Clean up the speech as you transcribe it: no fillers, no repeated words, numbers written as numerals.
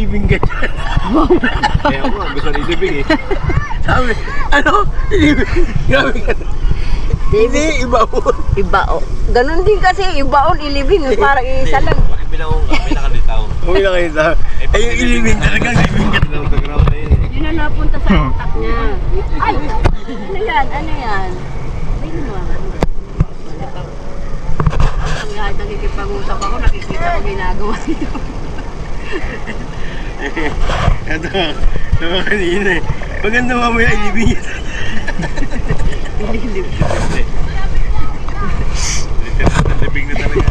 ilibing ka dyan. Kaya ako nga, gusto na ilibing eh. Sabi, ano? Ilibing. Grabe ka. Hindi, ibaon. Ibaon. Ganun din kasi, ibaon, ilibing. Parang isa lang. Bakit binawang ka? May nakalitaw. Uwi na kayo sa... Ay, yung ilibing talaga. Ilibing ka. Ground na yun eh. Yun na napunta sa utak niya. Ay! Ano yan? Ano yan? Ay, naman. Kahit nakikipag-usap ako, nakikita ko ginagawa nito. Ito nga kanina eh. Maganda mamaya ilibing ka. Literal na libing na talaga.